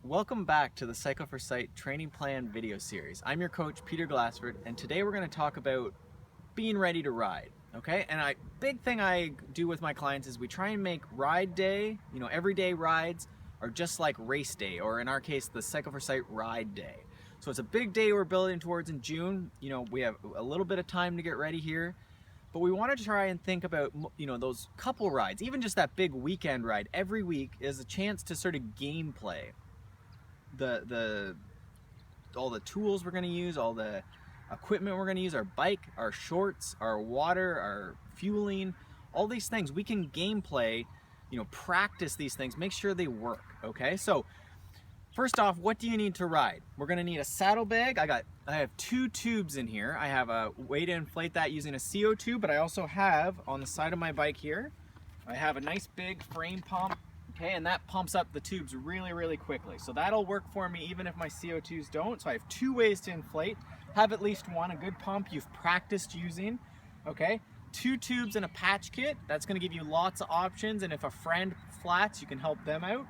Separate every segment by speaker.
Speaker 1: Welcome back to the Cycle for Sight training plan video series. I'm your coach, Peter Glassford, and today we're going to talk about being ready to ride. Okay, and big thing I do with my clients is we try and make ride day, everyday rides are just like race day, or in our case, the Cycle for Sight ride day. So it's a big day we're building towards in June. We have a little bit of time to get ready here, but we want to try and think about, those couple rides, even just that big weekend ride every week is a chance to sort of gameplay all the tools we're going to use, all the equipment we're going to use, our bike, our shorts, our water, our fueling, all these things we can gameplay, practice these things, make sure they work. Okay, so first off, what do you need to ride? We're going to need a saddlebag. I have two tubes in here. I have a way to inflate that using a CO tube, but I also have on the side of my bike here, I have a nice big frame pump. Okay, and that pumps up the tubes really, really quickly. So that'll work for me even if my CO2s don't. So I have two ways to inflate. Have at least one, a good pump you've practiced using. Okay, two tubes and a patch kit. That's gonna give you lots of options, and if a friend flats, you can help them out.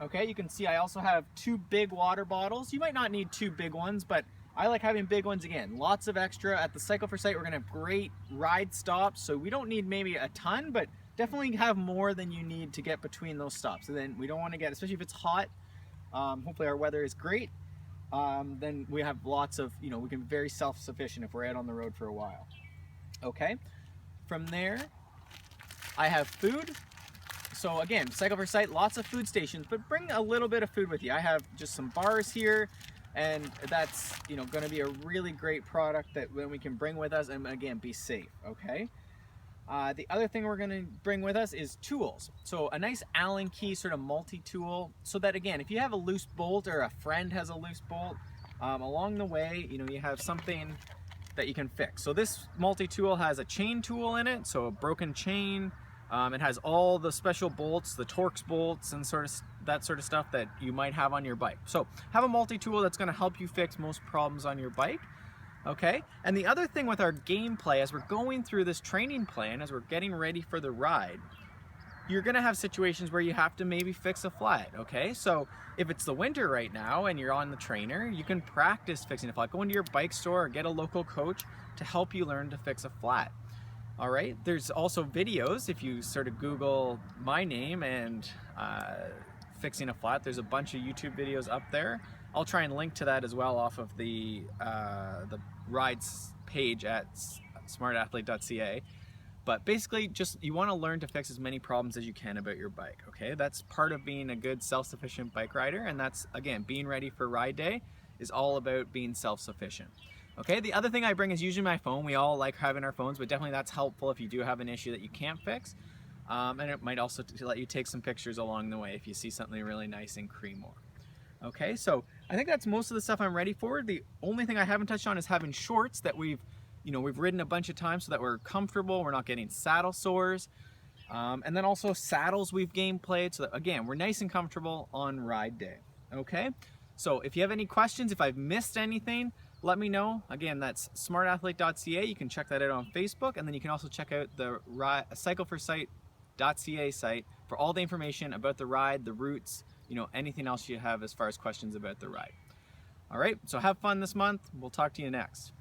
Speaker 1: Okay, you can see I also have two big water bottles. You might not need two big ones, but I like having big ones again. Lots of extra. At the Cycle for Sight, we're gonna have great ride stops, so we don't need maybe a ton, but definitely have more than you need to get between those stops. And then we don't want to get, especially if it's hot, hopefully our weather is great, then we have lots of, we can be very self-sufficient if we're out on the road for a while. Okay, from there, I have food. So again, Cycle for Sight, lots of food stations, but bring a little bit of food with you. I have just some bars here, and that's, going to be a really great product that when we can bring with us and again, be safe, okay? The other thing we're going to bring with us is tools. So a nice Allen key sort of multi-tool, so that again, if you have a loose bolt or a friend has a loose bolt, along the way, you have something that you can fix. So this multi-tool has a chain tool in it, so a broken chain. It has all the special bolts, the Torx bolts and that sort of stuff that you might have on your bike. So have a multi-tool that's going to help you fix most problems on your bike. Okay, and the other thing with our gameplay, as we're going through this training plan, as we're getting ready for the ride, you're gonna have situations where you have to maybe fix a flat, okay? So if it's the winter right now and you're on the trainer, you can practice fixing a flat. Go into your bike store or get a local coach to help you learn to fix a flat. All right, there's also videos. If you sort of Google my name and fixing a flat, there's a bunch of YouTube videos up there. I'll try and link to that as well off of the rides page at smartathlete.ca. But basically, just you want to learn to fix as many problems as you can about your bike. Okay, that's part of being a good self-sufficient bike rider, and that's again being ready for ride day is all about being self-sufficient. Okay, the other thing I bring is usually my phone. We all like having our phones, but definitely that's helpful if you do have an issue that you can't fix. And it might also let you take some pictures along the way if you see something really nice in Creemore. Okay, so I think that's most of the stuff I'm ready for. The only thing I haven't touched on is having shorts that we've ridden a bunch of times so that we're comfortable, we're not getting saddle sores. And then also saddles we've gameplayed so that, again, we're nice and comfortable on ride day. Okay, so if you have any questions, if I've missed anything, let me know. Again, that's smartathlete.ca. You can check that out on Facebook, and then you can also check out the cycleforsight.ca site for all the information about the ride, the routes, anything else you have as far as questions about the ride. All right, so have fun this month. We'll talk to you next.